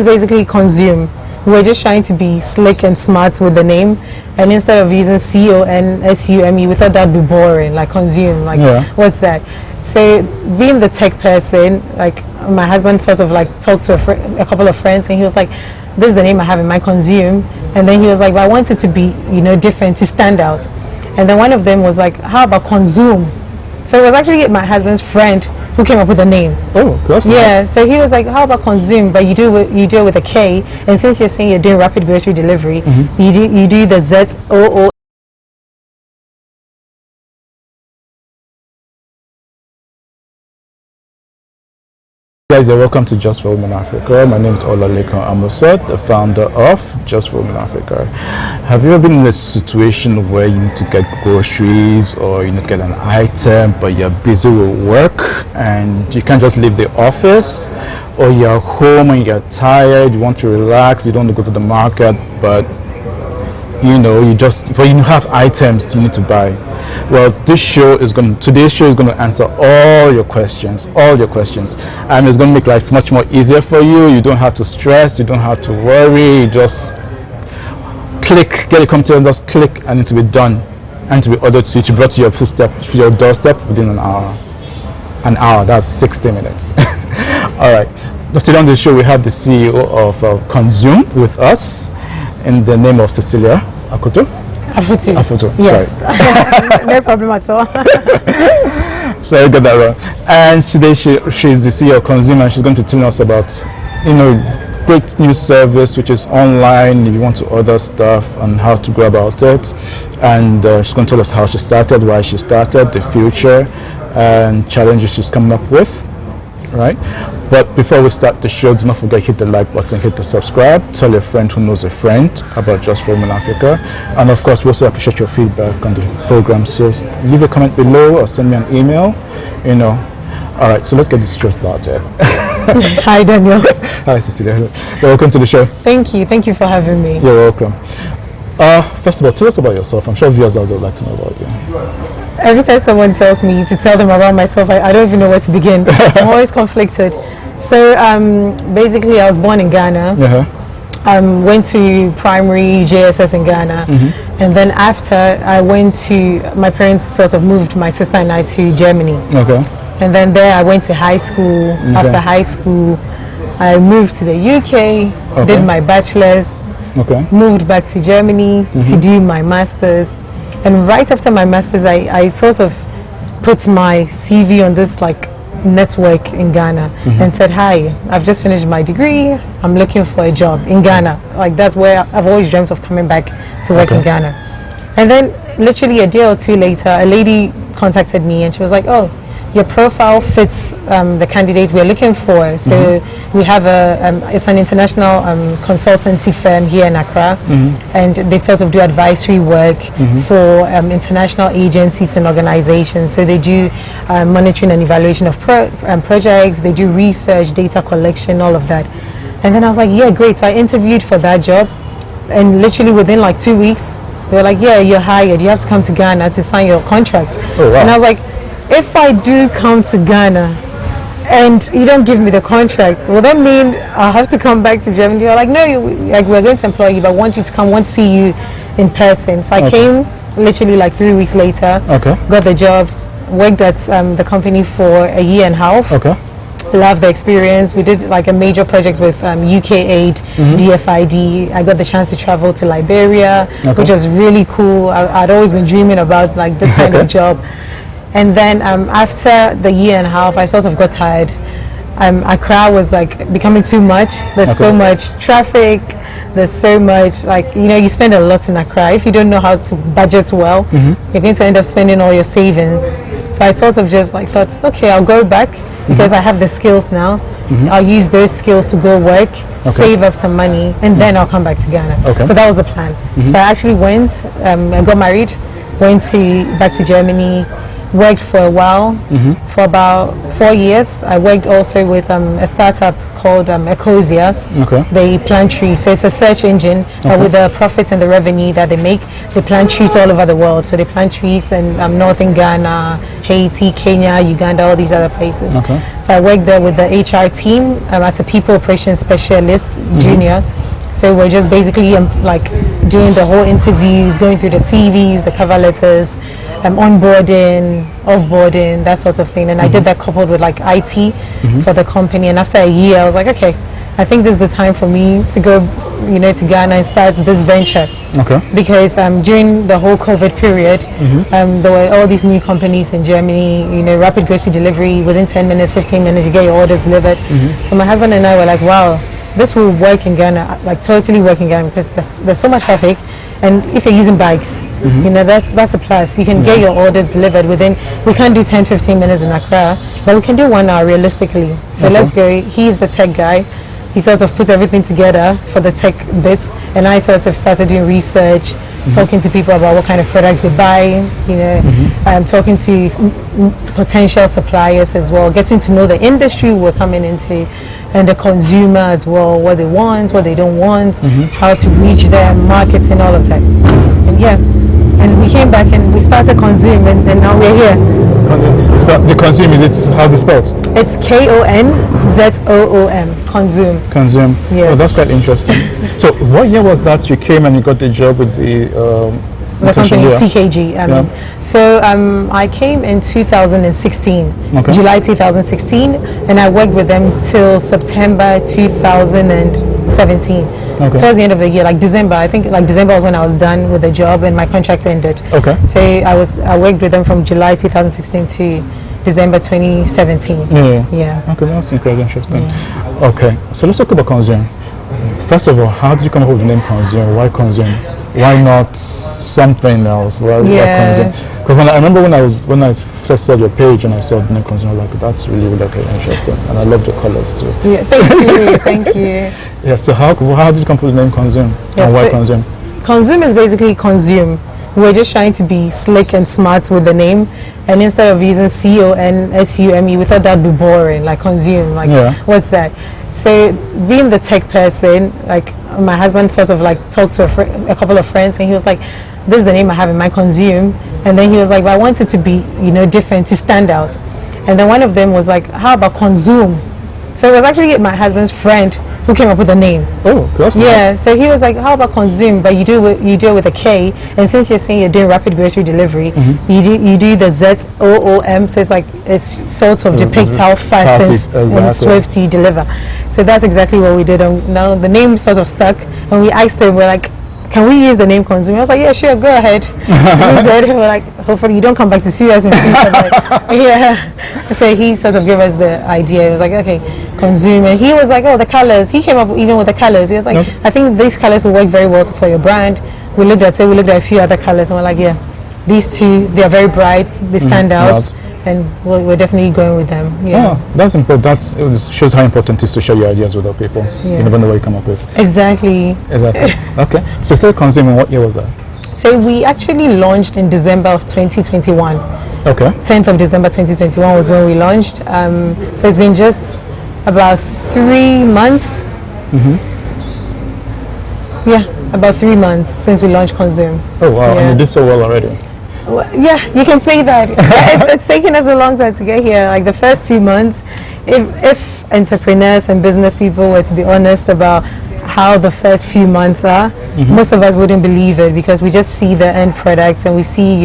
is basically konzoom. We're just trying to be slick and smart with the name, and instead of using konsume, we thought that'd be boring, like konzoom, like what's that? So being the tech person, like my husband sort of like talked to a couple of friends, and he was like, this is the name I have in my konzoom. And then he was like, but I want it to be, different, to stand out. And then one of them was like, how about konzoom? So it was actually my husband's friend who came up with the name. Oh, that's nice. So he was like, how about konzoom, but you do it with a K, and since you're saying you're doing rapid grocery delivery, you do the ZOO. Guys, welcome to Just for Women Africa. My name is Olalekan Amosat, the founder of Just for Women Africa. Have you ever been in a situation where you need to get groceries or you need to get an item, but you're busy with work and you can't just leave the office, or you're home and you're tired, you want to relax, you don't want to go to the market, but you have items you need to buy? Well, today's show is going to answer all your questions, and it's going to make life much more easier for you. You don't have to stress, you don't have to worry. You just click, get a computer, and just click, and it will be done, and to be ordered to you, to be brought to your doorstep within an hour. That's 60 minutes. All right. Today on the show we have the CEO of konzoom with us, in the name of Cecilia Akoto. Afoto. Yes. Sorry. No problem at all. So I got that wrong. And today she's the CEO of konzoom, and she's going to tell us about, great new service which is online if you want to order stuff and how to go about it. And she's going to tell us how she started, why she started, the future, and challenges she's coming up with. Right? But before we start the show, do not forget, hit the like button, hit the subscribe, tell a friend who knows a friend about Just for Women Africa, and of course we also appreciate your feedback on the program, so leave a comment below or send me an email. Alright, so let's get this show started. Hi Daniel. Hi Cecilia. Welcome to the show. Thank you for having me. You're welcome. First of all, tell us about yourself. I'm sure viewers out there would like to know about you. Every time someone tells me to tell them about myself, I don't even know where to begin. I'm always conflicted. So basically I was born in Ghana. Went to primary JSS in Ghana, and then after my parents sort of moved my sister and I to Germany. And then there I went to high school. After high school I moved to the UK, did my bachelor's, moved back to Germany to do my master's. And right after my master's, I sort of put my CV on this network in Ghana and said, hi, I've just finished my degree, I'm looking for a job in Ghana. That's where I've always dreamt of coming back to work in Ghana. And then literally a day or two later, a lady contacted me and she was like, oh, your profile fits the candidates we're looking for. So we have it's an international consultancy firm here in Accra, and they sort of do advisory work for international agencies and organizations. So they do monitoring and evaluation of projects, they do research, data collection, all of that. And then I was like, yeah, great. So I interviewed for that job, and literally within 2 weeks, they were like, yeah, you're hired. You have to come to Ghana to sign your contract. Oh, wow. And I was like, if I do come to Ghana and you don't give me the contract, will that mean I'll have to come back to Germany? You're like, no, we're going to employ you, but I want you to come, want to see you in person. So I came literally 3 weeks later, got the job, worked at the company for a year and a half. Loved the experience. We did a major project with UK Aid, DFID. I got the chance to travel to Liberia, which was really cool. I'd always been dreaming about this kind of job. And then after the year and a half, I sort of got tired. Accra was becoming too much. There's so much traffic. There's so much you spend a lot in Accra. If you don't know how to budget well, you're going to end up spending all your savings. So I sort of just thought, okay, I'll go back because I have the skills now. I'll use those skills to go work, save up some money, and then I'll come back to Ghana. So that was the plan. So I actually went, I got married, went back to Germany, worked for a while, for about 4 years. I worked also with a startup called Ecosia. Okay. They plant trees. So it's a search engine with the profits and the revenue that they make. They plant trees all over the world. So they plant trees in northern Ghana, Haiti, Kenya, Uganda, all these other places. Okay. So I worked there with the HR team as a people operations specialist, junior. So we're just basically like doing the whole interviews, going through the CVs, the cover letters, onboarding, offboarding, that sort of thing. And I did that coupled with like IT for the company. And after a year, I was like, okay, I think this is the time for me to go, to Ghana and start this venture. Okay. Because during the whole COVID period, there were all these new companies in Germany, rapid grocery delivery, within 10 minutes, 15 minutes, you get your orders delivered. So my husband and I were like, wow, this will work in Ghana, like totally work in Ghana, because there's so much traffic. And if you're using bikes, that's a plus. You can get your orders delivered within, we can't do 10, 15 minutes in Accra, but we can do 1 hour realistically. So let's go. He's the tech guy. He sort of puts everything together for the tech bit, and I sort of started doing research, talking to people about what kind of products they buy, talking to potential suppliers as well, getting to know the industry we're coming into, and the consumer as well, what they want, what they don't want, how to reach them, marketing, all of that. And we came back and we started Konzoom, and now we're here. The Konzoom, how's it spelled? It's KONZOOM, Konzoom. Konzoom. Yes. Oh, that's quite interesting. So what year was that you came and you got the job with the company TKG. So I came in 2016, July 2016, and I worked with them till September 2017. Towards the end of the year, like December, I think like December was when I was done with the job and my contract ended. Okay. So I worked with them from July 2016 to December 2017. Yeah. Okay, that's incredibly interesting. Yeah. Okay, so let's talk about Konzoom. First of all, how did you come up with the name Konzoom? Why Konzoom? Why not something else? Why Konzoom? Because I remember when I first saw your page and I saw the name Konzoom, I was like, that's really interesting, and I love the colors too. Yeah, thank you, thank you. Yeah. So how did you come up with the name Konzoom? And why Konzoom? Konzoom is basically consume. We're just trying to be slick and smart with the name, and instead of using CONSUME, we thought that'd be boring, like consume, like what's that? So being the tech person, like my husband sort of like talked to a couple of friends, and he was like, this is the name I have in my Konzoom. And then he was like, but I want it to be, different, to stand out. And then one of them was like, how about Konzoom? So it was actually my husband's friend who came up with the name. Oh, that's nice. So he was like, how about Konzoom? But you do it with a K. And since you're saying you're doing rapid grocery delivery, you do the ZOOM. So it's sort of depicts how fast and swift you deliver. So that's exactly what we did. And now the name sort of stuck. And we asked him, we're like, can we use the name Konzoom? I was like, yeah, sure, go ahead. He said, we're like, hopefully you don't come back to see us in future. But so he sort of gave us the idea. He was like, okay, Konzoom. And he was like, oh, the colors. He came up even with the colors. He was like, I think these colors will work very well for your brand. We looked at a few other colors, and we're like, yeah, these two, they are very bright. They stand out. And we're definitely going with them. Yeah, that's important. It shows how important it is to share your ideas with other people. You never know what you come up with. Exactly. Okay. So still Konzoom, what year was that? So we actually launched in December of 2021. Okay. 10th of December 2021 was when we launched. So it's been just about 3 months. Yeah, about 3 months since we launched Konzoom. Oh wow, and you did so well already. Well, yeah, you can say that. It's taken us a long time to get here. Like the first 2 months, if entrepreneurs and business people were to be honest about how the first few months are, most of us wouldn't believe it, because we just see the end products and we see,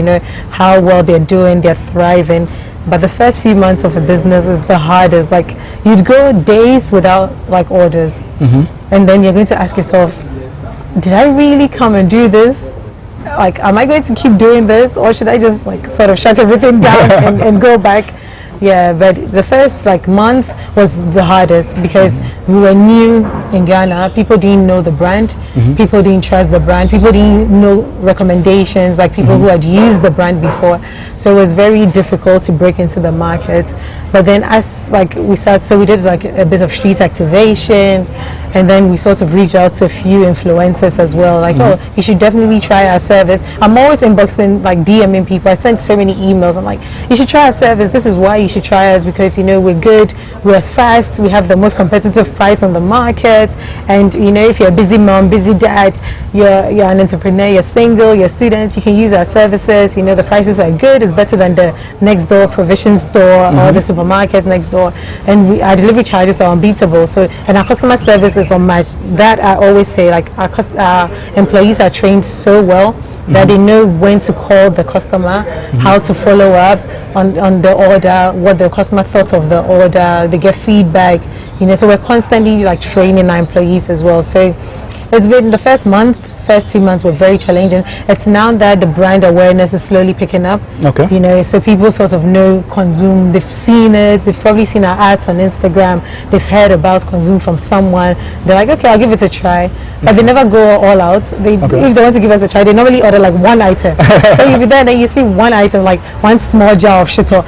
how well they're doing, they're thriving. But the first few months of a business is the hardest. Like you'd go days without like orders, and then you're going to ask yourself, did I really come and do this? Like, am I going to keep doing this, or should I just like sort of shut everything down and go back? Yeah, but the first like month was the hardest, because we were new in Ghana. People didn't know the brand. People didn't trust the brand. People didn't know recommendations, like people who had used the brand before. So it was very difficult to break into the market. But then as like we started, so we did like a bit of street activation. and then we sort of reached out to a few influencers as well, like, oh, you should definitely try our service. I'm always inboxing, like DMing people. I sent so many emails. I'm like, you should try our service. This is why you should try us, because, you know, we're good, we're fast, we have the most competitive price on the market. And, you know, if you're a busy mom, busy dad, you're an entrepreneur, you're single, you're a student, you can use our services. You know, the prices are good. It's better than the next door provision store or the supermarket next door. And our delivery charges are unbeatable. So, and our customer service is unmatched. That I always say, like, our employees are trained so well that they know when to call the customer, how to follow up on the order, what the customer thought of the order. They get feedback, you know, so we're constantly like training our employees as well. So it's been the first 2 months were very challenging. It's now that the brand awareness is slowly picking up. Okay. You know, so people sort of know Konzoom. They've seen it. They've probably seen our ads on Instagram. They've heard about Konzoom from someone. They're like, okay, I'll give it a try. But they never go all out. If they want to give us a try, they normally order like one item. So you'll be there and then you see one item, like one small jar of shito,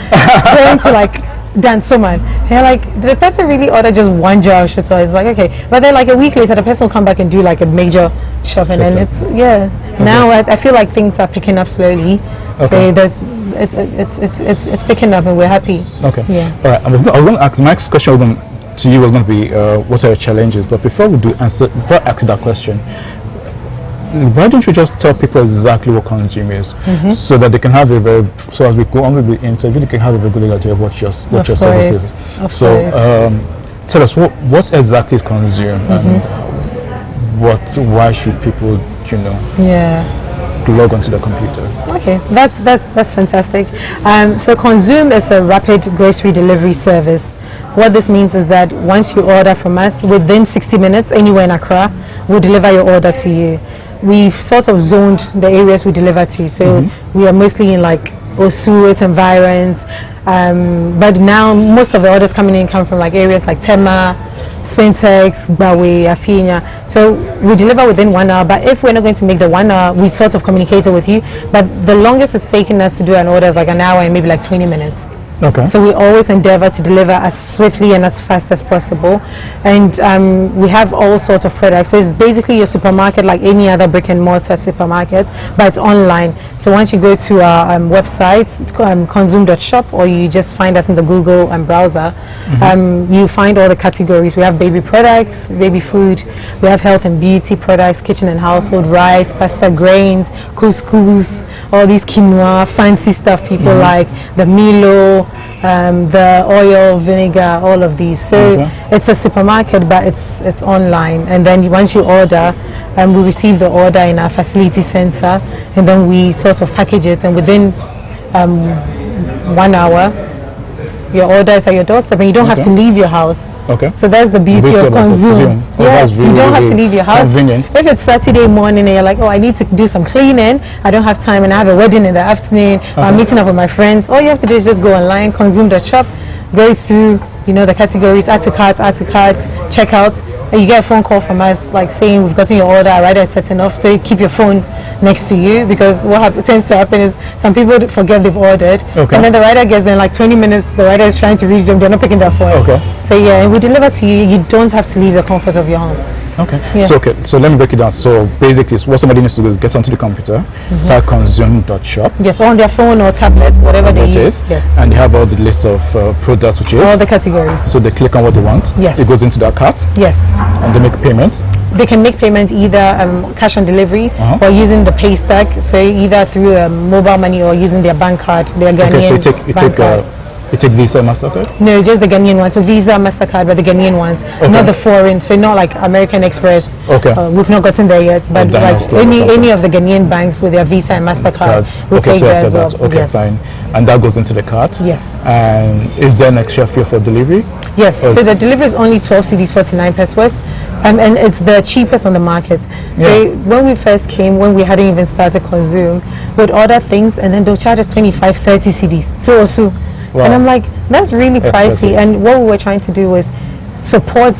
going to like Dan Suman. They're like, did the person really order just one jar of shito? It's like, okay. But then like a week later, the person will come back and do like a major shopping, and it's now I feel like things are picking up slowly. So there's it's picking up and we're happy. Okay. Yeah. All right. I was going to ask, the next question to you was going to be what are your challenges? But before I ask that question, why don't you just tell people exactly what Konzoom is, so that they can have a very, so as we go on with the interview, they can have a very good idea of what your service is. So tell us what exactly is Konzoom, and why should people, you know, log onto the computer? Okay, that's fantastic. So Konzoom is a rapid grocery delivery service. What this means is that once you order from us, within 60 minutes, anywhere in Accra, we'll deliver your order to you. We've sort of zoned the areas we deliver to. So we are mostly in like Osu, its environs. But now most of the orders coming in come from like areas like Tema, Spintex, Bawe, Afinia. So we deliver within 1 hour. But if we're not going to make the 1 hour, we sort of communicate it with you. But the longest it's taken us to do an order is like an hour and maybe like 20 minutes. Okay. So we always endeavor to deliver as swiftly and as fast as possible. And we have all sorts of products. So it's basically a supermarket like any other brick and mortar supermarket, but it's online. So once you go to our website, konzoom.shop, or you just find us in the Google browser, you find all the categories. We have baby products, baby food. We have health and beauty products, kitchen and household, rice, pasta, grains, couscous, all these quinoa, fancy stuff people like, the Milo, the oil, vinegar, all of these. So it's a supermarket, but it's online. And then once you order, we receive the order in our facility center, and then we sort of package it, and within 1 hour your order is at your doorstep, and you don't have to leave your house. Okay. So that's the beauty of Konzoom. You don't have to leave your house. Convenient. If it's Saturday morning and you're like, oh, I need to do some cleaning, I don't have time, and I have a wedding in the afternoon, or I'm meeting up with my friends, all you have to do is just go online, konzoom.shop, go through, you know, the categories, add to cart, check out, and you get a phone call from us like saying we've gotten your order, our rider is setting off. So you keep your phone next to you, because what tends to happen is some people forget they've ordered, and then the rider gets there in like 20 minutes, the rider is trying to reach them, they're not picking their phone. So yeah, and we deliver to you. You don't have to leave the comfort of your home. So let me break it down. So basically, what somebody needs to do is get onto the computer, type konzoom.shop. Yes, on their phone or tablet, whatever they use. Yes. And they have all the list of products, which is all the categories. So they click on what they want. Yes. It goes into their cart. Yes. And they make payment. They can make payment either cash on delivery or using the pay stack. So either through mobile money or using their bank card, their Ghanaian bank card. You take Visa, MasterCard? No, just the Ghanaian ones. So Visa, MasterCard, but the Ghanaian ones, not the foreign. So not like American Express. We've not gotten there yet, but like any of the Ghanaian banks with their Visa and MasterCard, we take there as well. Fine. And that goes into the cart? Yes. And is there an extra fee for delivery? Yes. So the delivery is only 12 cedis, 49 pesos. And it's the cheapest on the market. So when we first came, when we hadn't even started Konzoom, we'd order things and then they'll charge us 25, 30 cedis. So wow. And I'm like, that's really pricey. And what we were trying to do was support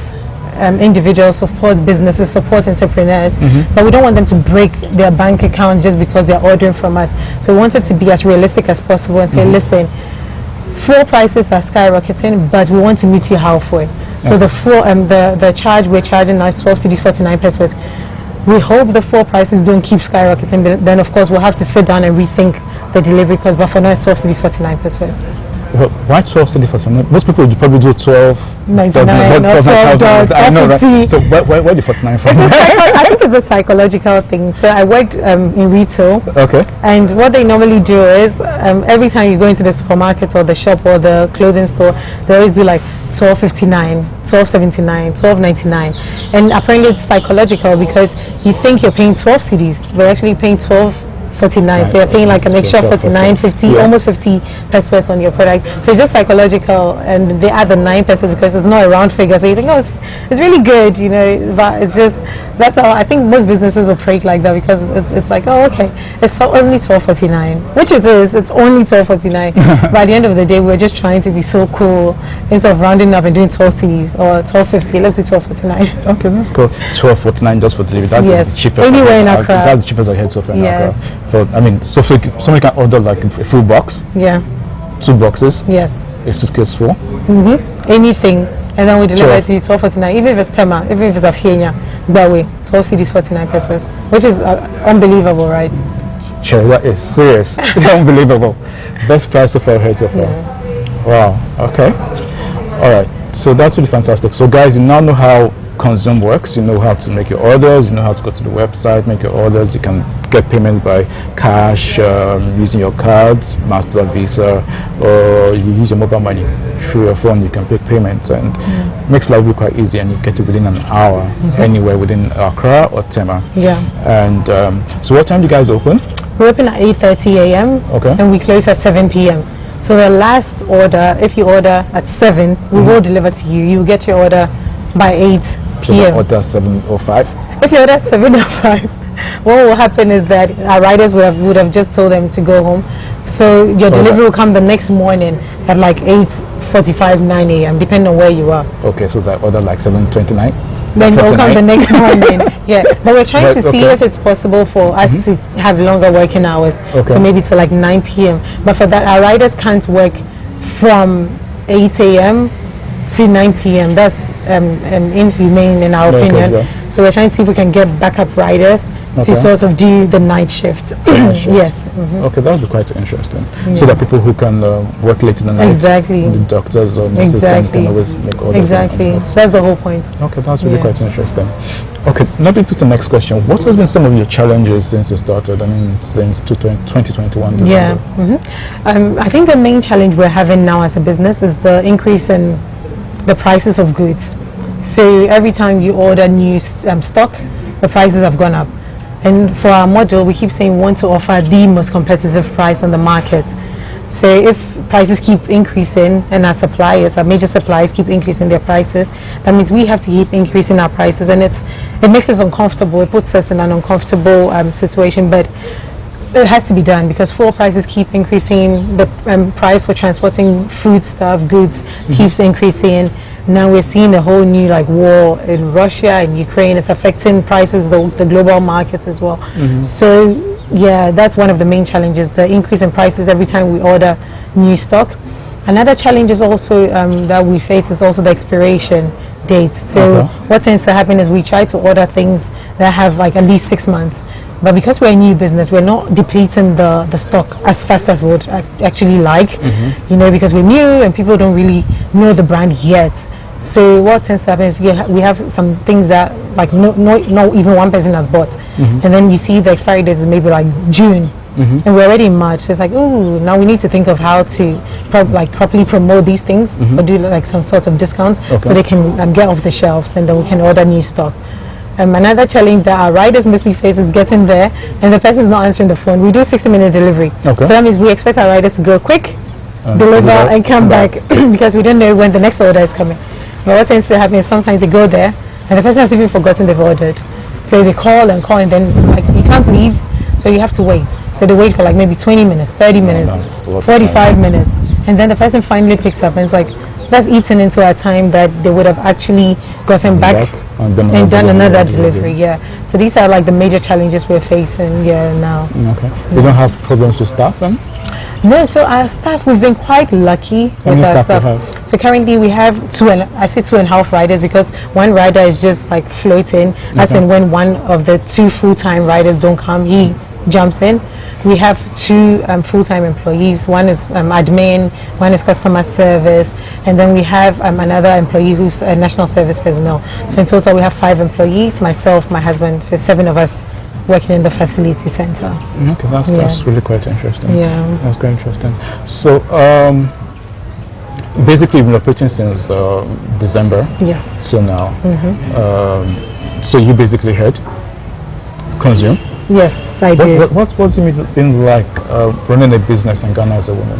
individuals, support businesses, support entrepreneurs, but we don't want them to break their bank account just because they're ordering from us. So we wanted to be as realistic as possible and say, listen, fuel prices are skyrocketing, but we want to meet you halfway. So the full the charge we're charging now is 12 cedis 49 pesos. We hope the fuel prices don't keep skyrocketing, but then of course we'll have to sit down and rethink the delivery cost. But for now, it's 12 cedis 49 pesos. Well, why 12 cedis 49? Most people would probably do 12.99 or 12.50. So where the 49 from? I think it's a psychological thing. So I worked in retail. Okay. And what they normally do is every time you go into the supermarket or the shop or the clothing store, they always do like 12.59, 12.79, 12.99, and apparently it's psychological because you think you're paying 12 cedis, but you're actually paying 12.49, so you're paying like an extra 49, 50, almost 50 pesos on your product. So it's just psychological, and they add the 9 pesos because it's not a round figure, so you think, oh, it's really good, you know, but it's just, that's how I think most businesses operate like that, because it's like, oh, okay, it's only 12.49, which it is, it's only 12.49. But at the end of the day, we're just trying to be so cool, instead of rounding up and doing 12 cedis or 12.50, let's do 12.49. Okay, that's cool. 12.49 just for delivery. That is the cheapest. Anywhere in Accra. That's the cheapest I heard so far in Accra. I mean, so somebody can order like a full box. Yeah. 2 boxes. Yes. A suitcase full. Anything. And then we deliver it to you 12.49, even if it's Tema, even if it's a Fienya, that way, 12 cedis 49 pesos, which is unbelievable, right? Sure, that is serious. Unbelievable. Best price so far I've heard so far. Yeah. Wow. Okay. All right. So that's really fantastic. So guys, you now know how Konzoom works. You know how to make your orders. You know how to go to the website, make your orders. You can get payments by cash, using your cards, Master, Visa, or you use your mobile money through your phone. You can pay payments, and makes life quite easy. And you get it within an hour, anywhere within Accra or Tema. Yeah. And so, what time do you guys open? We open at 8:30 a.m. Okay. And we close at 7 p.m. So the last order, if you order at 7, we will deliver to you. You get your order by 8 p.m. Order 7:05. If you order 7:05, what will happen is that our riders would have just told them to go home. So your delivery will come the next morning at like 8:45, 9 a.m. depending on where you are. Okay, so I order like 7:29. Then they'll come the next morning. Yeah, but we're trying to see if it's possible for us to have longer working hours. So maybe to like 9 p.m. But for that, our riders can't work from 8 a.m. to 9 p.m. That's inhumane in our opinion. So we're trying to see if we can get backup riders to sort of do the night shift. Yes. Okay, that would be quite interesting. So that people who can work late in the night, the doctors or nurses can always make orders. Exactly. That's the whole point. Okay, that's really quite interesting. Okay, now to the next question. What has been some of your challenges since you started? I mean, since 2021. I think the main challenge we're having now as a business is the increase in the prices of goods. So every time you order new stock, the prices have gone up. And for our model, we keep saying we want to offer the most competitive price on the market. So if prices keep increasing and our major suppliers keep increasing their prices, that means we have to keep increasing our prices, and it makes us uncomfortable. It puts us in an uncomfortable situation, but it has to be done because fuel prices keep increasing. The price for transporting food stuff, goods keeps increasing. Now we're seeing a whole new war in Russia and Ukraine. It's affecting prices, the global markets as well. So yeah, that's one of the main challenges, the increase in prices every time we order new stock. Another challenge is also that we face is also the expiration date. So what tends to happen is we try to order things that have like at least 6 months. But because we're a new business, we're not depleting the stock as fast as we would actually like, you know, because we're new and people don't really know the brand yet. So what tends to happen is we have some things that like no even one person has bought, and then you see the expiry date is maybe like June, and we're already in March. So it's like, ooh, now we need to think of how to properly promote these things or do like some sort of discounts so they can get off the shelves, and then we can order new stock. Another challenge that our riders mostly face is getting there and the person is not answering the phone. We do 60-minute delivery. So that means we expect our riders to go quick, deliver and come back because we don't know when the next order is coming. But what tends to happen is sometimes they go there and the person has even forgotten they've ordered. So they call and then like you can't leave, so you have to wait. So they wait for like maybe 20 minutes, 30 minutes, 45 minutes. And then the person finally picks up and it's like, that's eaten into our time that they would have actually gotten back and done another delivery. So these are like the major challenges we're facing now. You don't have problems with staff then? No, so our staff, we've been quite lucky with our staff. So currently we have I say 2.5 riders because one rider is just like floating, as in when one of the 2 full-time riders don't come, he jumps in. We have 2 full-time employees. One is admin, one is customer service, and then we have another employee who's a national service personnel. So in total we have 5 employees, myself, my husband, so 7 of us working in the facility center. Okay, that's really quite interesting. Yeah. That's quite interesting. So basically you've been operating since December. Yes. So now. So you basically head Konzoom. Yes, I do. What's it been like running a business in Ghana as a woman?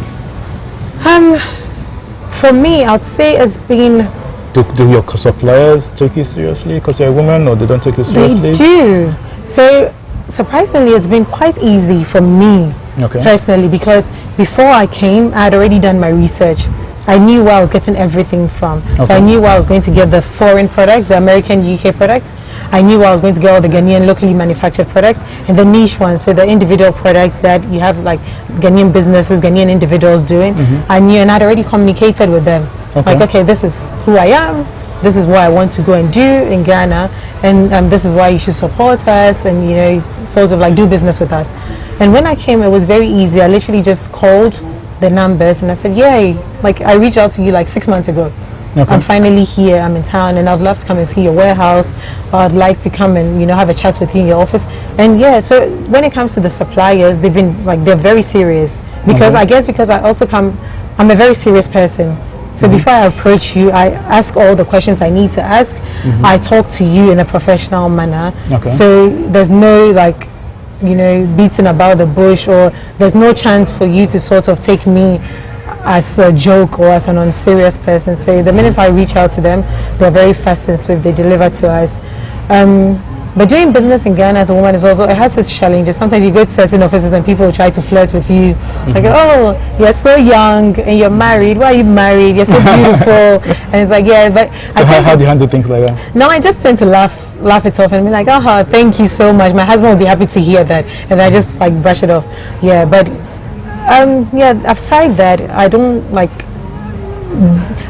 For me, I'd say it's been... Do your suppliers take you seriously because you're a woman, or they don't take you seriously? They do. So surprisingly, it's been quite easy for me personally, because before I came, I had already done my research. I knew where I was getting everything from. So I knew where I was going to get the foreign products, the American, UK products. I knew where I was going to get all the Ghanaian locally manufactured products, and the niche ones, so the individual products that you have like Ghanaian businesses, Ghanaian individuals doing. I knew, and I'd already communicated with them. Like, okay, this is who I am, this is what I want to go and do in Ghana, and this is why you should support us, and you know, sort of like do business with us. And when I came, it was very easy. I literally just called the numbers and I said, yay, like I reached out to you like 6 months ago. I'm finally here, I'm in town, and I'd love to come and see your warehouse, or I'd like to come and, you know, have a chat with you in your office. And yeah, so when it comes to the suppliers, they've been like, they're very serious, because I guess because I also I'm a very serious person. So before I approach you, I ask all the questions I need to ask. I talk to you in a professional manner. So there's no like, you know, beating about the bush, or there's no chance for you to sort of take me as a joke or as an unserious person. So the minute I reach out to them, they're very fast and swift. They deliver to us. But doing business in Ghana as a woman is also, it has its challenges. Sometimes you go to certain offices and people will try to flirt with you. Like, oh, you're so young and you're married. Why are you married? You're so beautiful. And it's like, yeah, but... So how do you handle things like that? No, I just tend to laugh it off and be like, oh, thank you so much. My husband will be happy to hear that. And I just like brush it off. Yeah, but yeah, aside that, I don't like...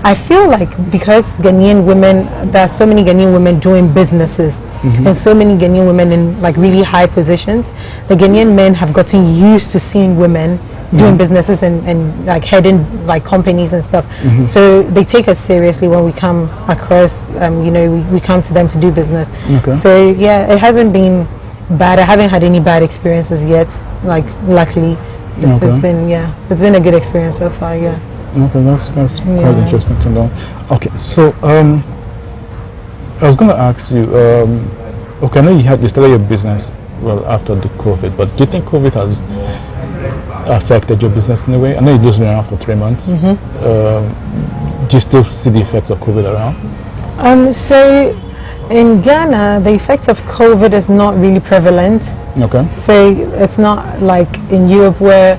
I feel like because Ghanaian women, there are so many Ghanaian women doing businesses and so many Ghanaian women in like really high positions, the Ghanaian men have gotten used to seeing women doing businesses and like heading like companies and stuff. So they take us seriously when we come across, you know, we come to them to do business. So yeah, it hasn't been bad. I haven't had any bad experiences yet, like luckily. It's been, yeah, it's been a good experience so far, yeah. Okay, that's quite interesting to know. Okay, so I was going to ask you, okay, I know you started your business well after the COVID, but do you think COVID has affected your business in a way? I know you've just been around for 3 months. Do you still see the effects of COVID around? So in Ghana, the effects of COVID is not really prevalent. So it's not like in Europe where,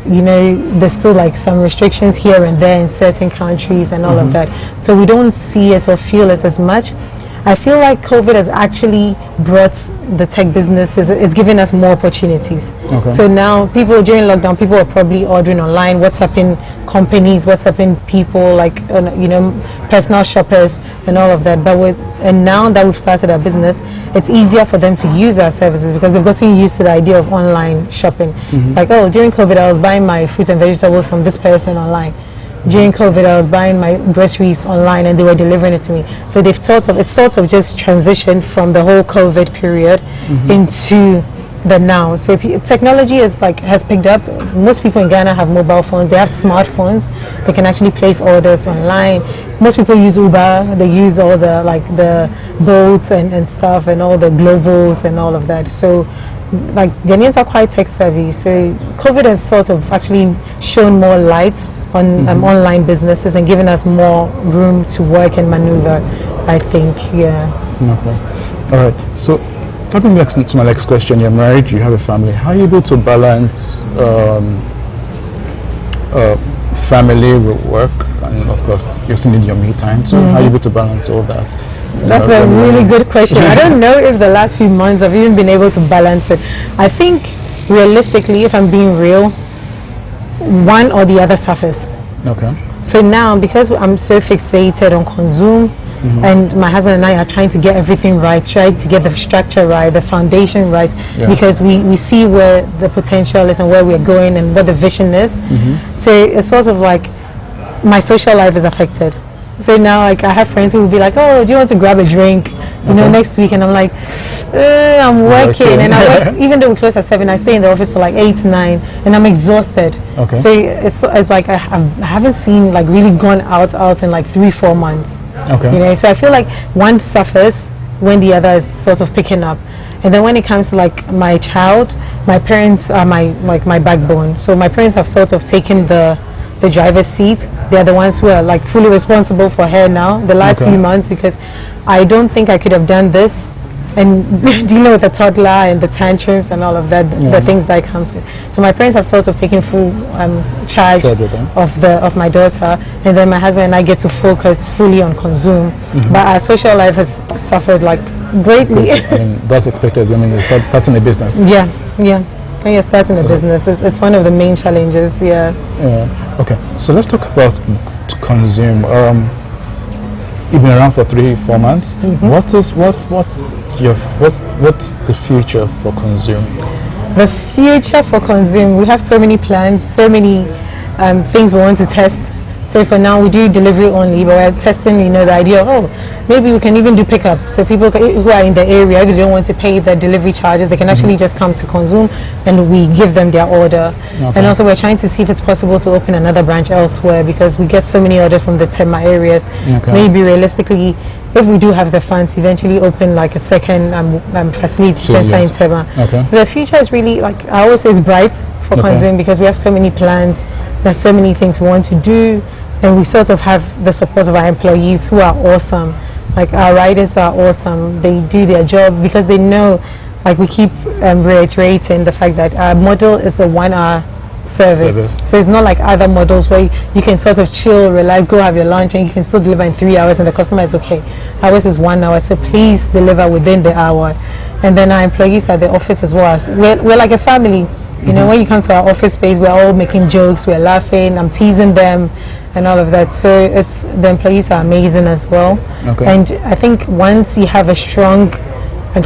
you know, there's still like some restrictions here and there in certain countries and all of that. So we don't see it or feel it as much. I feel like COVID has actually brought the tech businesses, it's given us more opportunities. So now people during lockdown, people are probably ordering online, WhatsApping companies, WhatsApping people, like, you know, personal shoppers and all of that. But and now that we've started our business, it's easier for them to use our services because they've gotten used to the idea of online shopping. It's like, oh, during COVID, I was buying my fruits and vegetables from this person online. During COVID, I was buying my groceries online and they were delivering it to me. So they've it's sort of just transitioned from the whole COVID period into the now. So technology is like has picked up. Most people in Ghana have mobile phones. They have smartphones. They can actually place orders online. Most people use Uber. They use all the like the boats and stuff and all the Glovos and all of that. So like Ghanaians are quite tech savvy. So COVID has sort of actually shown more light on online businesses and giving us more room to work and maneuver, I think. All right, so talking next to my next question, you're married, you have a family. How are you able to balance family with work, and of course you still need your me time, so how are you able to balance all that? That's a really good question. I don't know if the last few months I've even been able to balance it. I think realistically, if I'm being real, one or the other suffers. So now, because I'm so fixated on Konzoom, and my husband and I are trying to get everything right, trying to get the structure right, the foundation right, because we see where the potential is and where we're going and what the vision is. So it's sort of like my social life is affected. So now, like, I have friends who will be like, "Oh, do you want to grab a drink, you know, next week?" And I'm like, "I'm working." And I work, even though we close at 7, I stay in the office till like 8, 9, and I'm exhausted. So it's like I haven't seen, like, really gone out in like 3, 4 months. You know, so I feel like one suffers when the other is sort of picking up. And then when it comes to like my child, my parents are my backbone. So my parents have sort of taken the driver's seat. They're the ones who are like fully responsible for her now the last few months, because I don't think I could have done this and dealing with a toddler and the tantrums and all of that, the things that comes with. So my parents have sort of taken full charge of my daughter, and then my husband and I get to focus fully on Konzoom. But our social life has suffered like greatly. I mean, that's expected. I mean, you're starting a business. When you're starting a business, it's one of the main challenges. Okay, so let's talk about Konzoom. You've been around for 3, 4 months. What's the future for Konzoom? The future for Konzoom, we have so many plans, so many things we want to test. So for now, we do delivery only, but we're testing, you know, the idea of, maybe we can even do pickup. So people who are in the area, if they don't want to pay the delivery charges, they can actually just come to Konzoom and we give them their order. And also we're trying to see if it's possible to open another branch elsewhere, because we get so many orders from the Tema areas. Maybe realistically, if we do have the funds, eventually open like a second facility center in Tema. So the future is really, like I always say, it's bright for Konzoom, because we have so many plans, there's so many things we want to do, and we sort of have the support of our employees who are awesome. Like our riders are awesome. They do their job because they know, like we keep reiterating the fact that our model is a 1-hour service. So it's not like other models where you can sort of chill, relax, go have your lunch, and you can still deliver in 3 hours and the customer is okay. Ours is 1 hour, so please deliver within the hour. And then our employees at the office as well. We're like a family. You know, when you come to our office space, we're all making jokes, we're laughing, I'm teasing them and all of that. So the employees are amazing as well. And I think once you have a strong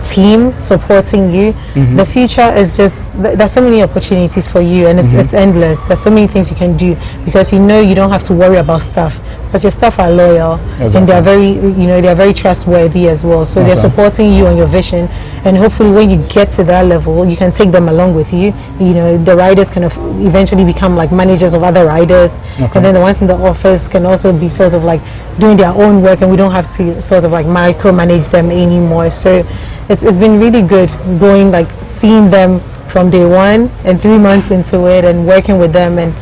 team supporting you, the future is just, there's so many opportunities for you, and it's endless. There's so many things you can do, because you know you don't have to worry about stuff, because your staff are loyal and they're very, you know, they're very trustworthy as well. So they're supporting you on your vision, and hopefully when you get to that level, you can take them along with you. You know, the riders can eventually become like managers of other riders, and then the ones in the office can also be sort of like doing their own work, and we don't have to sort of like micromanage them anymore. So it's been really good going, like seeing them from day one and 3 months into it and working with them. And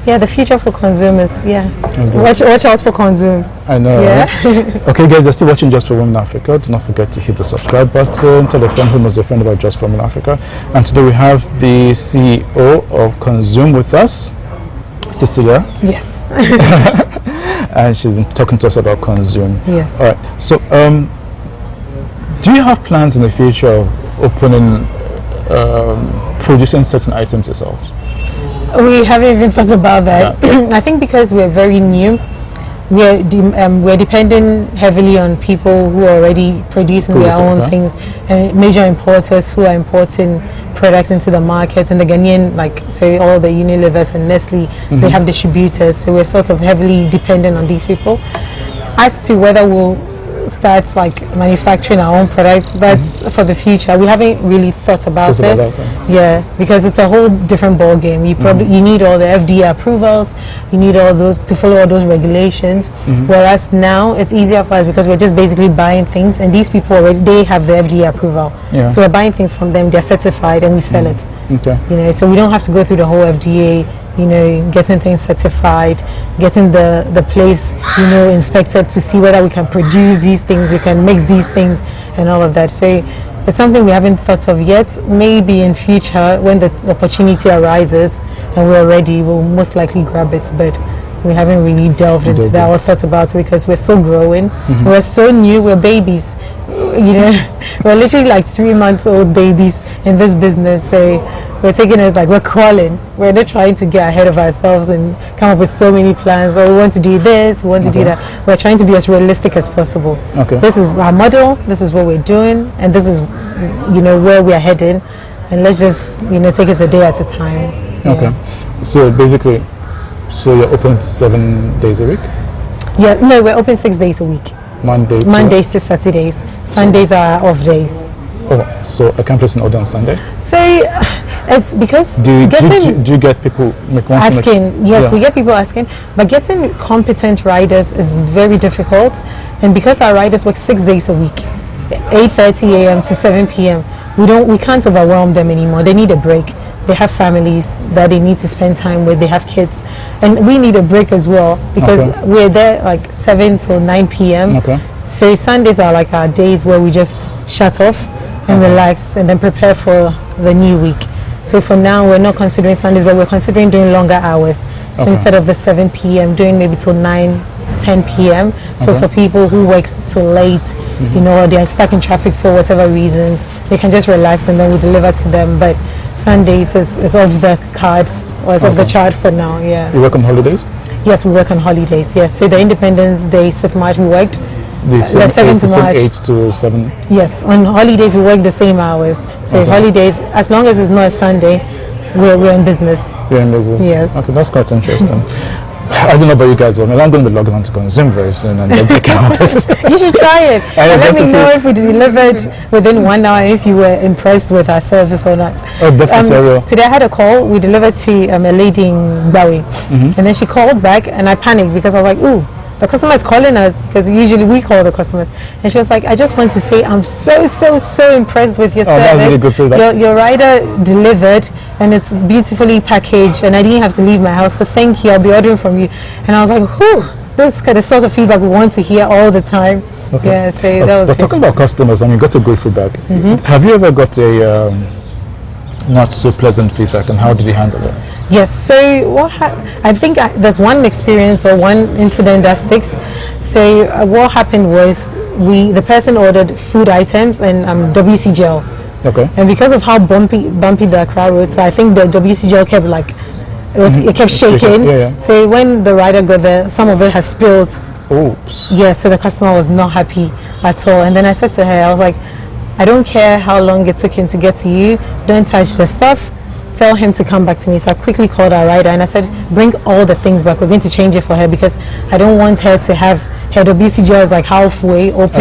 the future for Konzoom is watch out for Konzoom. I know. Okay guys, you're still watching Just for Women Africa. Do not forget to hit the subscribe button, tell a friend who knows a friend about Just for Women Africa. And today we have the CEO of Konzoom with us, Cecilia. Yes. And she's been talking to us about Konzoom. Yes. All right, so do you have plans in the future of opening, producing certain items yourselves? We haven't even thought about that. I think because we're very new, we're depending heavily on people who are already producing their own things, and major importers who are importing products into the market. And the Ghanaian, like say all the Unilevers and Nestle, they have distributors, so we're sort of heavily dependent on these people. As to whether we'll start like manufacturing our own products, that's for the future. We haven't really thought about it. Because it's a whole different ball game. You probably you need all the FDA approvals, you need all those to follow all those regulations. Whereas now it's easier for us because we're just basically buying things, and these people already, they have the FDA approval. So we're buying things from them, they're certified, and we sell it. You know, so we don't have to go through the whole FDA, you know, getting things certified, getting the place, you know, inspected to see whether we can produce these things, we can mix these things and all of that. So it's something we haven't thought of yet. Maybe in future when the opportunity arises and we're ready, we'll most likely grab it, but we haven't really delved into that or thought about it because we're still growing. We're so new, we're babies, you know, we're literally like 3-month-old babies in this business. So we're taking it like we're crawling. We're not trying to get ahead of ourselves and come up with so many plans. Oh, we want to do this, we want to do that. We're trying to be as realistic as possible. This is our model, this is what we're doing, and this is, where we're heading. And let's just, take it a day at a time. Okay. So basically, you're open 7 days a week? Yeah, no, we're open 6 days a week. Mondays to Saturdays. Sundays are off days. Oh, so I can place an order on Sunday? So it's because do you get people asking? Yes, we get people asking, but getting competent riders is very difficult. And because our riders work 6 days a week, 8:30 a.m. to 7 p.m., we can't overwhelm them anymore. They need a break. They have families that they need to spend time with. They have kids, and we need a break as well because we're there like 7 till 9 p.m. So Sundays are like our days where we just shut off and relax and then prepare for the new week. So for now, we're not considering Sundays, but we're considering doing longer hours. So instead of the 7 p.m., doing maybe till 9, 10 p.m. So for people who work till late, or they're stuck in traffic for whatever reasons, they can just relax and then we deliver to them. But Sundays is off the cards, or is off the chart for now. Yeah. You work on holidays? Yes, we work on holidays. Yes. So the Independence Day, 6th March, we worked. The 7th March. 8 to 7. Yes, on holidays we work the same hours. So holidays, as long as it's not a Sunday, we're in business. You're in business? Yes. Okay, that's quite interesting. I don't know about you guys, but I'm going to be logging on to konzoom very soon and they'll count. You should try it. And let me know if we delivered within 1 hour, if you were impressed with our service or not. Oh, definitely. Today I had a call. We delivered to a lady in Bawi. And then she called back and I panicked because I was like, ooh, the customer is calling us, because usually we call the customers. And she was like, I just want to say I'm so impressed with your service. That's really good feedback. Your rider delivered and it's beautifully packaged and I didn't have to leave my house, so thank you, I'll be ordering from you. And I was like, whew, this is the sort of feedback we want to hear all the time. Yeah, so that was good. Talking about customers, you got a great feedback. Have you ever got a not so pleasant feedback, and how did you handle it? Yes, so I think there's one experience or one incident that sticks. So what happened was the person ordered food items and WC gel. And because of how bumpy the crowd was, so I think the WC gel kept it kept shaking. So when the rider got there, some of it has spilled. Oops. Yeah, so the customer was not happy at all. And then I said to her, I was like, I don't care how long it took him to get to you. Don't touch the stuff. Tell him to come back to me. So I quickly called our rider and I said, bring all the things back. We're going to change it for her because I don't want her to have her WC gel is like halfway open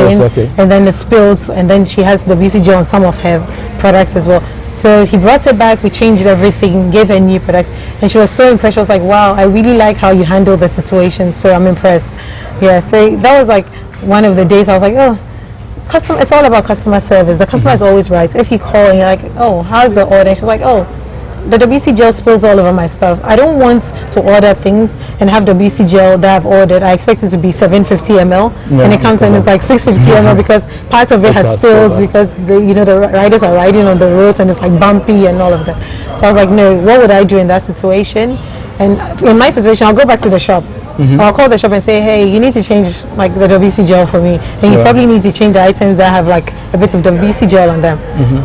and then it spilled, and then she has WC gel on some of her products as well. So he brought it back, we changed everything, gave her new products, and she was so impressed. She was like, wow, I really like how you handled the situation, so I'm impressed. Yeah, so that was like one of the days I was like, oh, it's all about customer service. The customer is always right. If you call and you're like, oh, how's the order? And she's like, oh, the WC gel spills all over my stuff. I don't want to order things and have WC gel that I've ordered. I expect it to be 750 ml, and it comes in it's like 650 ml because part of it has spilled because the riders are riding on the roads and it's like bumpy and all of that. So I was like, no, what would I do in that situation? And in my situation, I'll go back to the shop. I'll call the shop and say, hey, you need to change like the WC gel for me, and you probably need to change the items that have like a bit of WC gel on them.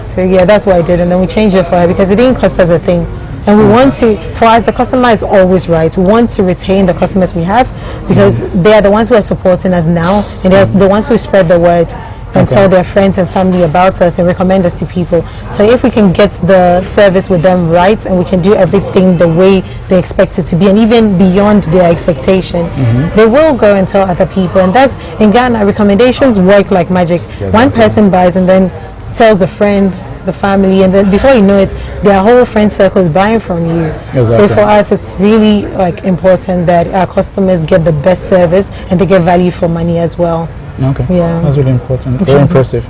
So yeah, that's what I did, and then we changed it for her because it didn't cost us a thing. And we want to, for us, the customer is always right. We want to retain the customers we have because they are the ones who are supporting us now, and they're the ones who spread the word and tell their friends and family about us and recommend us to people. So if we can get the service with them right and we can do everything the way they expect it to be and even beyond their expectation, they will go and tell other people. And that's, in Ghana, recommendations work like magic. One person buys and then tells the friend, the family, and then before you know it, their whole friend circle is buying from you. So for us, it's really like important that our customers get the best service and they get value for money as well. Okay, that's really important. Very impressive.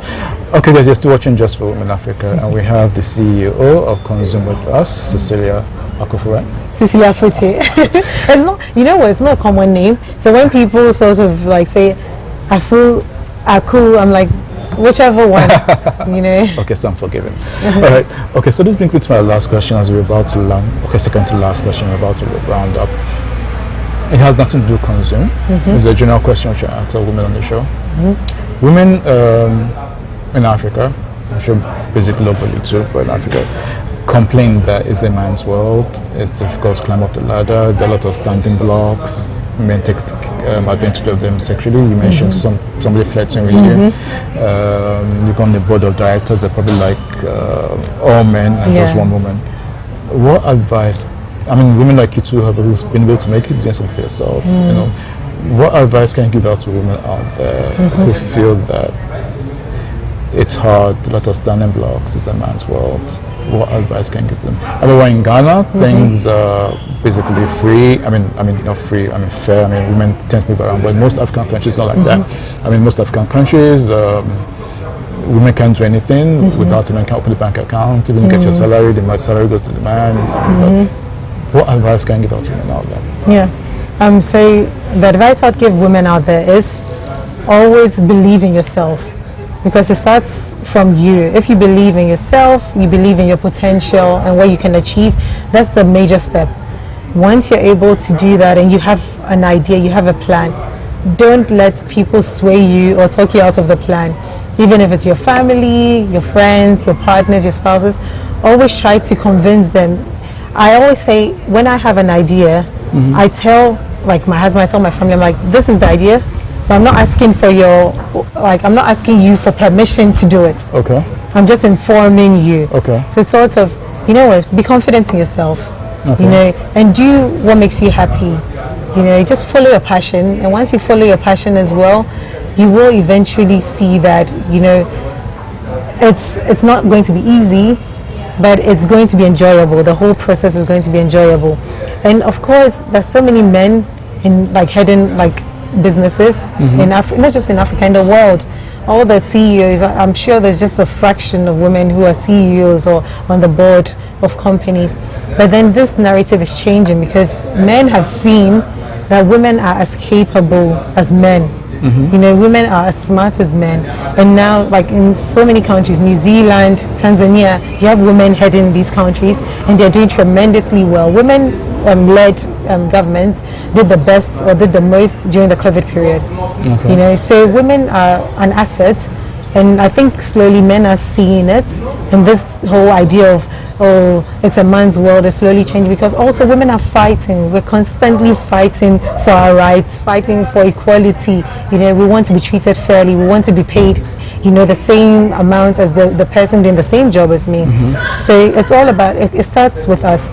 Okay, guys, you're still watching Just for Women Africa, and we have the CEO of Konzoom with us, Cecilia Akufo. Cecilia Fute. It's not, it's not a common name. So when people sort of like say Afu, Aku, I'm like, whichever one, Okay, so I'm forgiven. All right. Okay, so this brings me to my last question as we're about to land. Okay, second to last question, we're about to round up. It has nothing to do with konzoom. It's a general question which I ask all women on the show. Women in Africa, I'm sure basically globally too, but in Africa, complain that it's a man's world. It's difficult to climb up the ladder. There are a lot of standing blocks. Men take advantage of them sexually. You mentioned somebody flirting with you. You go on the board of directors. They're probably like all men and just one woman. What advice? I mean, women like you two have been able to make it decent for yourself. You know, what advice can you give out to women out there who feel that it's hard, a lot of standing blocks, it's a man's world? What advice can you give them? Everywhere in Ghana, things are basically free. I mean, not free. I mean, fair. I mean, women tend to move around, but most African countries not like that. I mean, most African countries, women can't do anything without a man can open a bank account. Even get your salary, the salary goes to the man. What advice can you give out to women out there? Yeah. So the advice I'd give women out there is always believe in yourself. Because it starts from you. If you believe in yourself, you believe in your potential and what you can achieve, that's the major step. Once you're able to do that and you have an idea, you have a plan, don't let people sway you or talk you out of the plan. Even if it's your family, your friends, your partners, your spouses, always try to convince them. I always say, when I have an idea, I tell like my husband, I tell my family, I'm like, this is the idea. But I'm not asking for I'm not asking you for permission to do it. Okay. I'm just informing you. Okay. So sort of, you know what, be confident in yourself. Okay. You know, and do what makes you happy. You know, just follow your passion. And once you follow your passion as well, you will eventually see that, you know, it's not going to be easy, but it's going to be enjoyable. The whole process is going to be enjoyable. And of course, there's so many men in heading businesses in not just in Africa, in the world. All the CEOs, I'm sure there's just a fraction of women who are CEOs or on the board of companies. But then this narrative is changing because men have seen that women are as capable as men. You know, women are as smart as men. And now, like in so many countries, New Zealand, Tanzania, you have women heading these countries and they're doing tremendously well. Women-led governments did the best or did the most during the COVID period. Okay. You know, so women are an asset, and I think slowly men are seeing it, and this whole idea of, oh, it's a man's world is slowly changing because also women are fighting. We're constantly fighting for our rights, fighting for equality. You know, we want to be treated fairly. We want to be paid, you know, the same amount as the person doing the same job as me. So it's all about, it starts with us.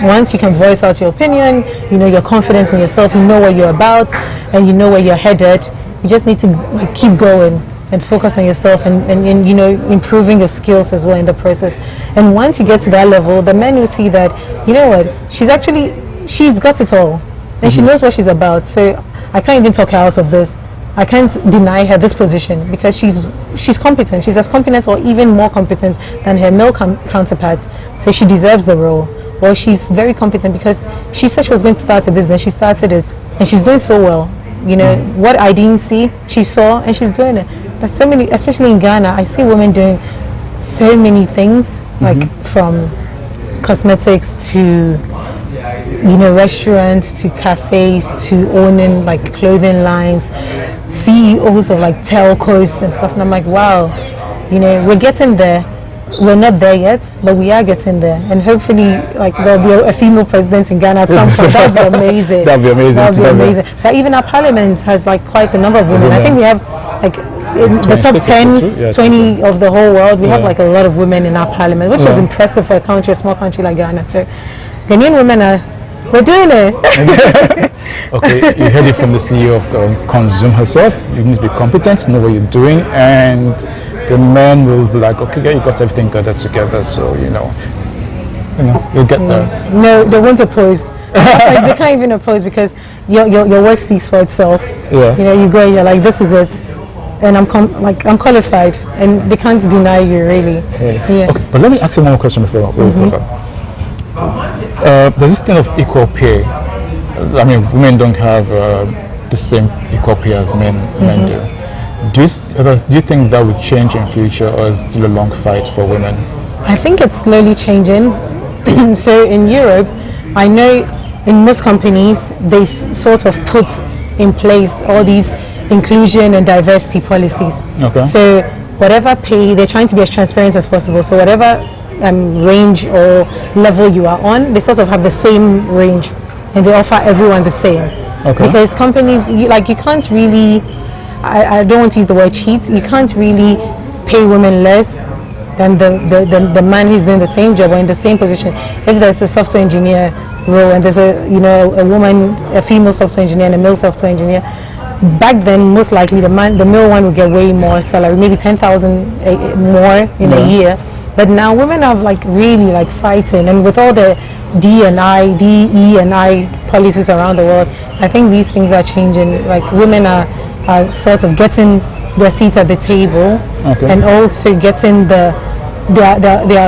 Once you can voice out your opinion, you know, you're confident in yourself, you know what you're about, and you know where you're headed, you just need to keep going and focus on yourself and you know, improving your skills as well in the process. And once you get to that level, the men will see that, you know what, she's got it all, and she knows what she's about. So I can't even talk her out of this. I can't deny her this position because she's competent. She's as competent or even more competent than her male counterparts. So she deserves the role. Well, she's very competent because she said she was going to start a business. She started it, and she's doing so well. You know, what I didn't see, she saw, and she's doing it. There's so many, especially in Ghana, I see women doing so many things, like from cosmetics to, you know, restaurants to cafes to owning like clothing lines, CEOs of like telcos and stuff. And I'm like, wow, you know, we're getting there. We're not there yet, but we are getting there, and hopefully, like there'll be a female president in Ghana at some point. That'd be amazing. That'd be amazing. That'd be amazing. But even our parliament has like quite a number of women. I think we have like in the top 10, 20 of the whole world. We have like a lot of women in our parliament, which is impressive for a small country like Ghana. So, Ghanaian women we're doing it. Okay, you heard it from the CEO of Konzoom herself. You need to be competent, know what you're doing, and the men will be like, okay, yeah, you got everything gathered together, so you know, you'll get there. No, they won't oppose. They can't even oppose because your work speaks for itself. Yeah. You know, you go and you're like, this is it, and I'm qualified, and they can't deny you really. Yeah. Okay, but let me ask you one more question before we close up. There's this thing of equal pay. I mean, women don't have the same equal pay as men do. Do you think that would change in future, or is it still a long fight for women? I think it's slowly changing. So in Europe, I know in most companies, they've sort of put in place all these inclusion and diversity policies. Okay. So whatever pay, they're trying to be as transparent as possible. So whatever range or level you are on, they sort of have the same range, and they offer everyone the same. Okay. Because companies, you can't really, I don't want to use the word cheat, you can't really pay women less than the man who's doing the same job or in the same position. If there's a software engineer role and there's a woman, a female software engineer and a male software engineer, back then most likely the male one would get way more salary, maybe 10,000 more in a year. But now women are really fighting, and with all the DE&I policies around the world, I think these things are changing. Women are sort of getting their seats at the table, and also getting their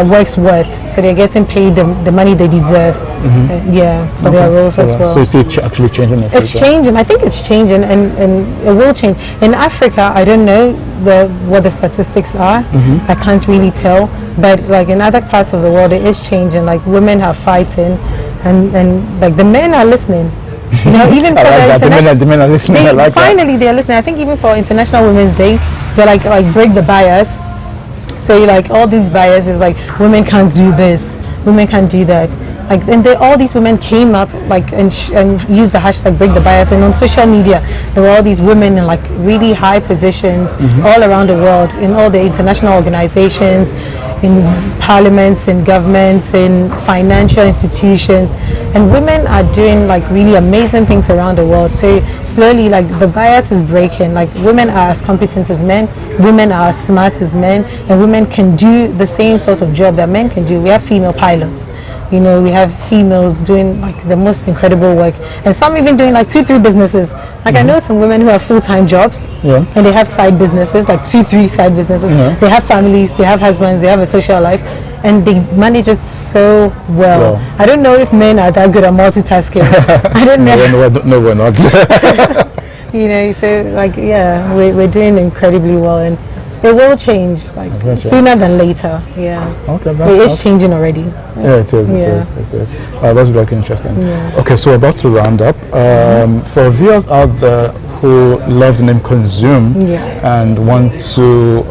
work's worth. So they're getting paid the money they deserve, for their roles as well. So you see it actually changing in the future? It's changing. I think it's changing, and it will change. In Africa, I don't know what the statistics are. I can't really tell. But in other parts of the world, it is changing. Women are fighting, and the men are listening. Even for the men are listening. Finally, they're listening. I think even for International Women's Day, they're break the bias. So all these biases, women can't do this, women can't do that. And all these women came up and used the hashtag break the bias. And on social media, there were all these women in really high positions all around the world, in all the international organizations, in parliaments, in governments, in financial institutions. And women are doing really amazing things around the world. So slowly the bias is breaking. Women are as competent as men, women are as smart as men, and women can do the same sort of job that men can do. We have female pilots. We have females doing the most incredible work, and some even doing 2-3 businesses. I know some women who have full-time jobs, and they have side businesses, 2-3 side businesses. They have families, they have husbands, they have a social life, and they manage it so well. I don't know if men are that good at multitasking. I don't know. No, we're not. So we're doing incredibly well, and it will change sooner than later. Okay, it is changing already. Yeah, it is. It is. That's really interesting. Okay, so we're about to round up. For viewers out there who love the name Konzoom and want to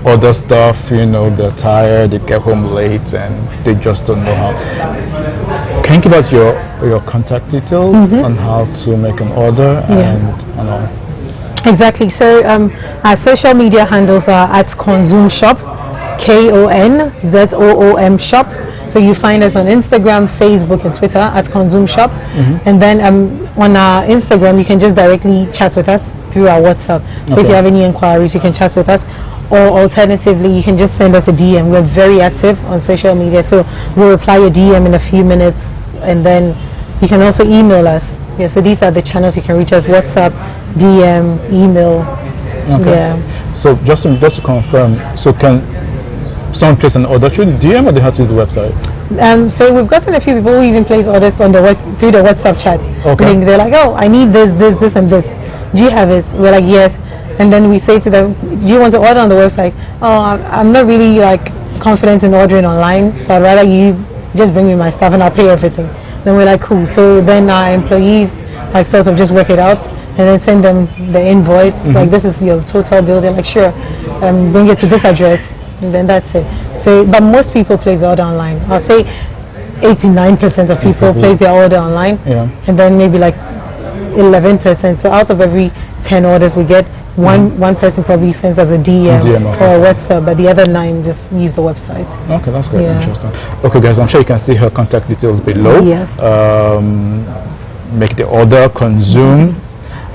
order stuff, they're tired, they get home late, and they just don't know how. Can you give us your contact details on how to make an order and all? Exactly. So our social media handles are at konzoom.shop, KONZOOM shop. So you find us on Instagram, Facebook, and Twitter at konzoom.shop. And then on our Instagram, you can just directly chat with us through our WhatsApp. So if you have any inquiries, you can chat with us. Or alternatively, you can just send us a DM. We're very active on social media, so we'll reply your DM in a few minutes, and then you can also email us. So these are the channels you can reach us: WhatsApp, DM, email. So just to confirm, so can someone place an order through the DM, or they have to use the website? So we've gotten a few people who even place orders on through the WhatsApp chat. They're like, oh, I need this, and this. Do you have it? We're like, yes. And then we say to them, do you want to order on the website? Oh, I'm not really confident in ordering online, so I'd rather you just bring me my stuff and I'll pay everything. Then we're like, cool. So then our employees sort of just work it out and then send them the invoice. This is your total bill. They're like, sure, bring it to this address, and then that's it. So, but most people place the order online. I'd say 89% of people place their order online, and then maybe 11%. So out of every 10 orders we get, one person probably sends us a DM or WhatsApp, but the other 9 just use the website. Okay, that's quite interesting. Okay, guys, I'm sure you can see her contact details below. Yes. Make the order, Konzoom,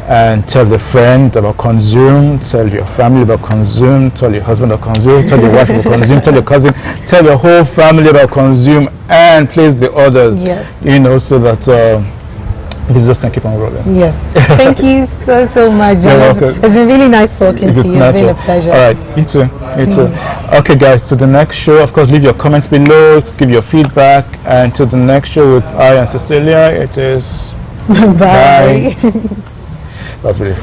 and tell the friend about Konzoom, tell your family about Konzoom, tell your husband about Konzoom, tell your wife about Konzoom, tell your cousin, tell your whole family about Konzoom, and place the orders. Yes. So that business can keep on rolling. Yes. Thank you so much. It's been really nice talking to you. It's been a pleasure. All right. You too. Okay, guys, to the next show. Of course, leave your comments below, give your feedback, and to the next show with I and Cecilia, it is Bye. That's really fun.